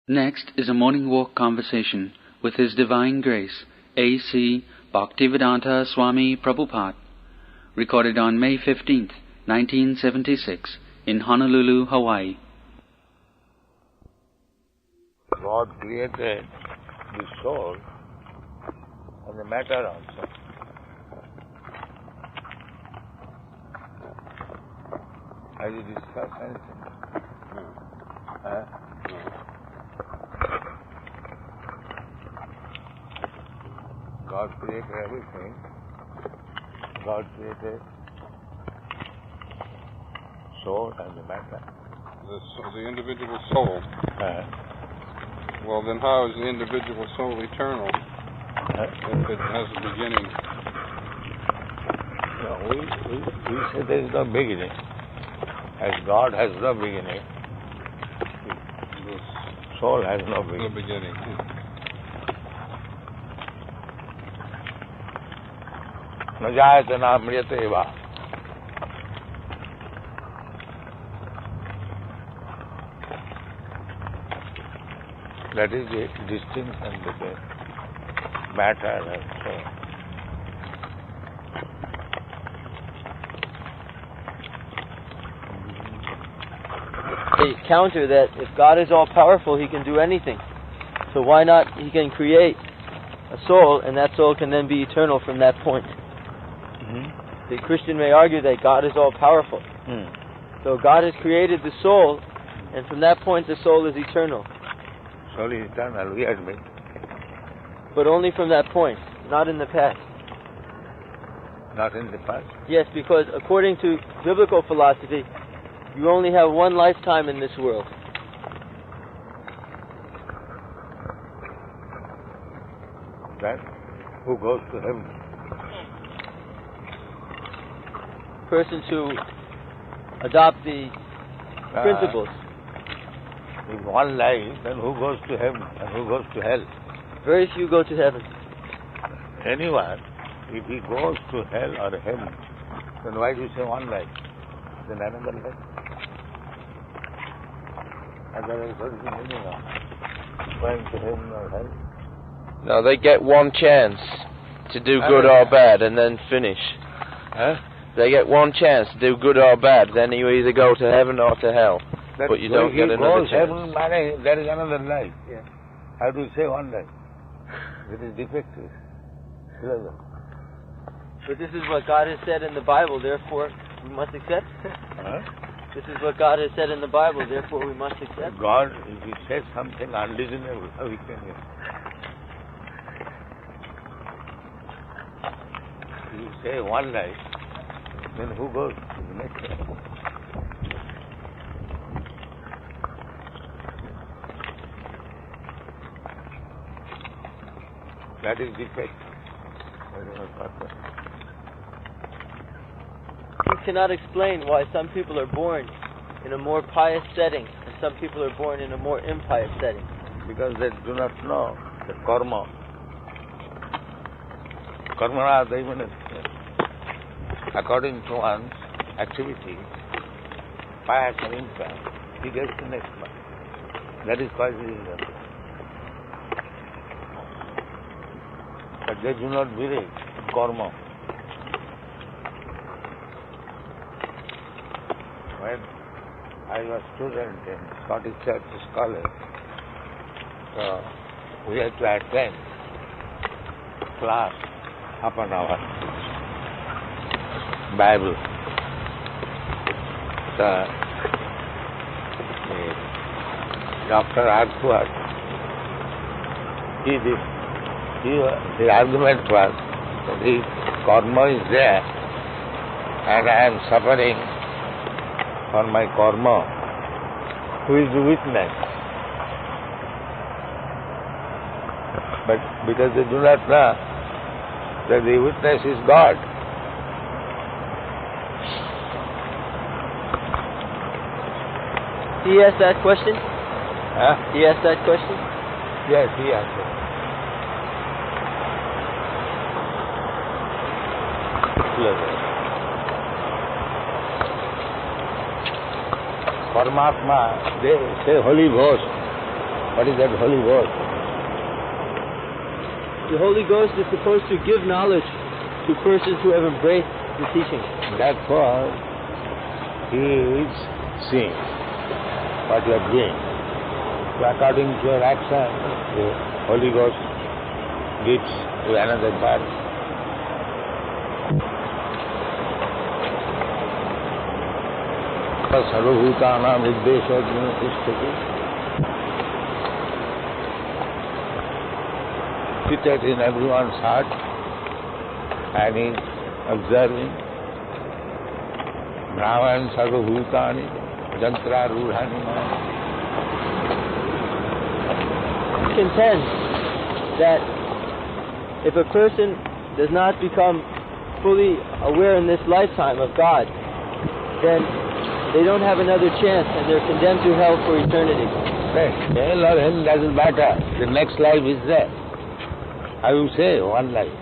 Next is a morning walk conversation with His Divine Grace, A.C. Bhaktivedanta Swami Prabhupada, recorded on May 15th, 1976, in Honolulu, Hawaii. God created the soul and the matter also. Have you discussed anything? No. Huh? No. God created everything. God created soul and the matter. The individual soul. Well, then how is the individual soul eternal if it has a beginning? No, we say there is no beginning. As God has no beginning, The soul has no beginning. the beginning. न जायते न म्रियते वा. That is the distinction between matter and soul. They counter that if God is all powerful, He can do anything. So why not He can create a soul, and that soul can then be eternal from that point. The Christian may argue that God is all powerful. So God has created the soul, and from that point the soul is eternal. Soul is eternal, we admit. But only from that point, not in the past. Not in the past. Yes, because according to biblical philosophy, you only have one lifetime in this world. Then who goes to heaven? Persons who adopt the principles. If one life, then who goes to heaven and who goes to hell? Very few go to heaven. Anyone, if he goes to hell or heaven, then why do you say one life? Then another life? Otherwise, what is the meaning of going to heaven or hell? No, they get one chance to do good or bad and then finish. Huh? They get one chance to do good or bad, then you either go to heaven or to hell. But you don't get another chance. Heaven, there is another life. Yeah. How do you say one life? It is defective. But this is what God has said in the Bible, therefore we must accept. Huh? This is what God has said in the Bible, therefore we must accept. God, if He says something unreasonable, how we can hear? You say one life, then who goes to the next life? That is defect. You cannot explain why some people are born in a more pious setting and some people are born in a more impious setting. Because they do not know the karma. Karma is according to one's activity, pious and impious, he gets the next one. That is quite reasonable. But they do not believe in karma. When I was student in Scottish Church College, so we had to attend class half an hour, Bible. Dr. Arthur, the argument was that if karma is there and I am suffering for my karma, who is the witness? But because they do not know that the witness is God. He asked that question? Huh? He asked that question? Yes, he answered. Paramatma, they say Holy Ghost. What is that Holy Ghost? The Holy Ghost is supposed to give knowledge to persons who have embraced the teaching. Therefore, He is seeing what you are doing. So according to your action, the Holy Ghost gives to another body. Sarvabhutanam Hiddesha Tishtati. Seated in everyone's heart and is observing Brahman Sarvabhutani Jantra Rudhani. Contend that if a person does not become fully aware in this lifetime of God, then they don't have another chance and they're condemned to hell for eternity. Hell or hell doesn't matter. The next life is there. I will say one life.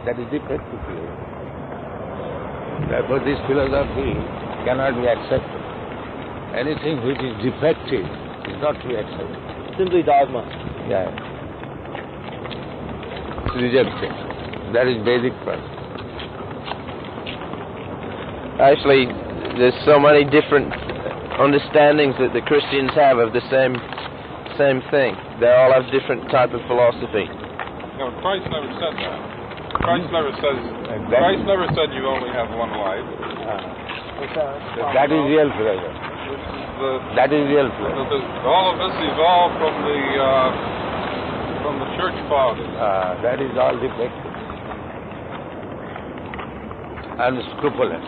That is defective philosophy. Therefore this philosophy cannot be accepted. Anything which is defective is not to be accepted. Simply dogma. Yeah. It's rejected. That is basic first. Actually, there's so many different understandings that the Christians have of the same thing. They all have different type of philosophy. No, Christ never said that. Christ never said you only have one life. That is real philosophy. That is real philosophy. All of this evolved from the church fathers. That is all defective. Unscrupulous.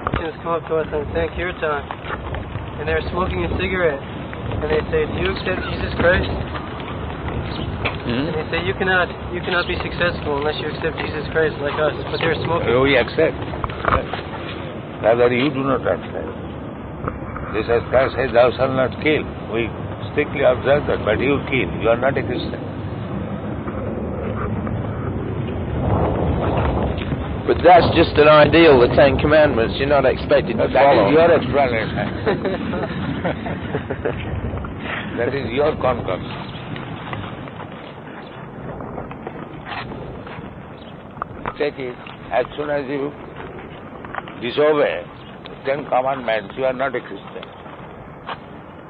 Christians come up to us on Sankirtan and they're smoking a cigarette and they say, do you accept Jesus Christ? And they say, you cannot be successful unless you accept Jesus Christ like us, but they're smoking. We accept. Rather you do not accept. Jesus Christ says, thou shalt not kill. We strictly observe that, but you kill. You are not a Christian. But that's just an ideal, the Ten Commandments. You're not expected to follow. That is your explanation. That is your concept. Take it, as soon as you disobey the Ten Commandments, you are not a Christian.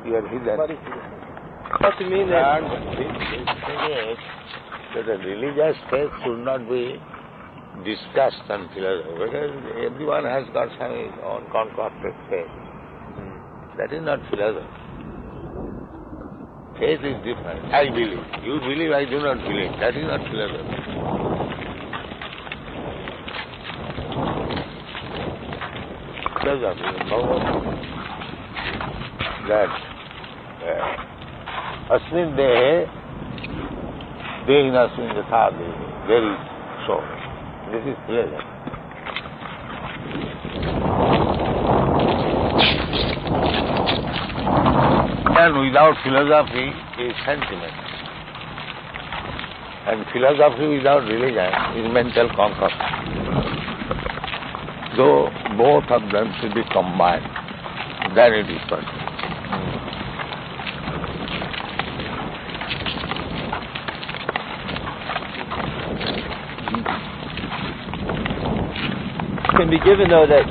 You are heathen. What do you mean that? And the thing is that the religious faith should not be discussed and philosophy, because everyone has got some his own concocted faith. That is not philosophy. Faith is different. I believe. You believe, I do not believe. That is not philosophy. Philosophy is that asmin dehe dehinasmin yatha dehe. There is so. This is philosophy. And without philosophy is sentiment. And philosophy without religion is mental concoction. So both of them should be combined. Then it is perfect. Can be given though that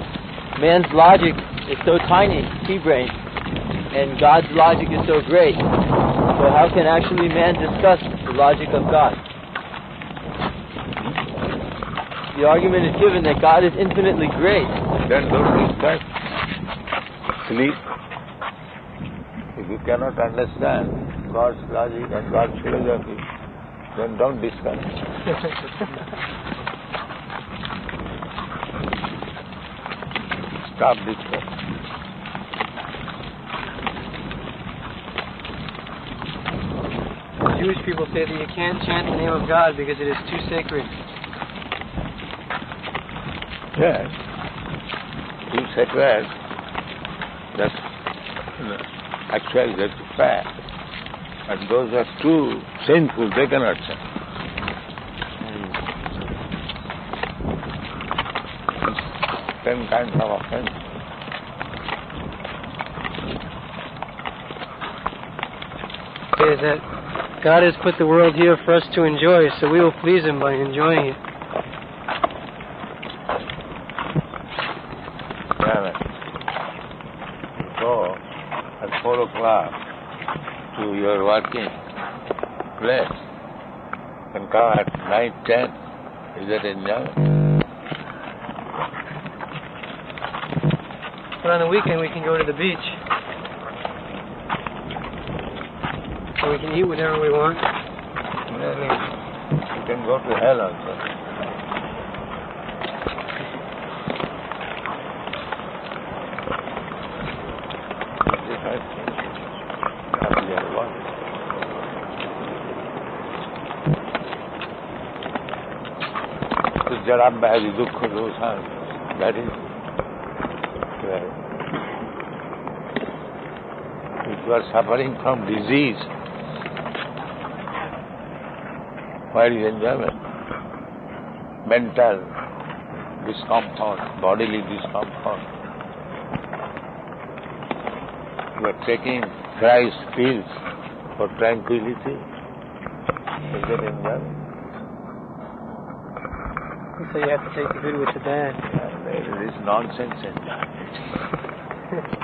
man's logic is so tiny, pea-brained, and God's logic is so great. So how can actually man discuss the logic of God? The argument is given that God is infinitely great. Then don't discuss. Sleep. If you cannot understand God's logic and God's philosophy, then don't discuss. Stop discussing. Jewish people say that you can't chant the name of God because it is too sacred. Yes. Too sacred. That's actually that's a fact. And those are too sinful, they cannot chant. Ten kinds of offense. is that God has put the world here for us to enjoy, so we will please Him by enjoying it. Go at 4 o'clock to your working place and come at 9, 10. Is that enjoyment? But on the weekend we can go to the beach. So we can eat whatever we want. You can go to hell also. Jara Bhari Dukha Dosa, that is if you are suffering from disease, where is enjoyment? Mental discomfort, bodily discomfort. You are taking Christ pills for tranquility. Is that enjoyment? So you have to take the good with the bad. Yeah, there is nonsense enjoyment.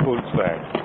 Fool's bad.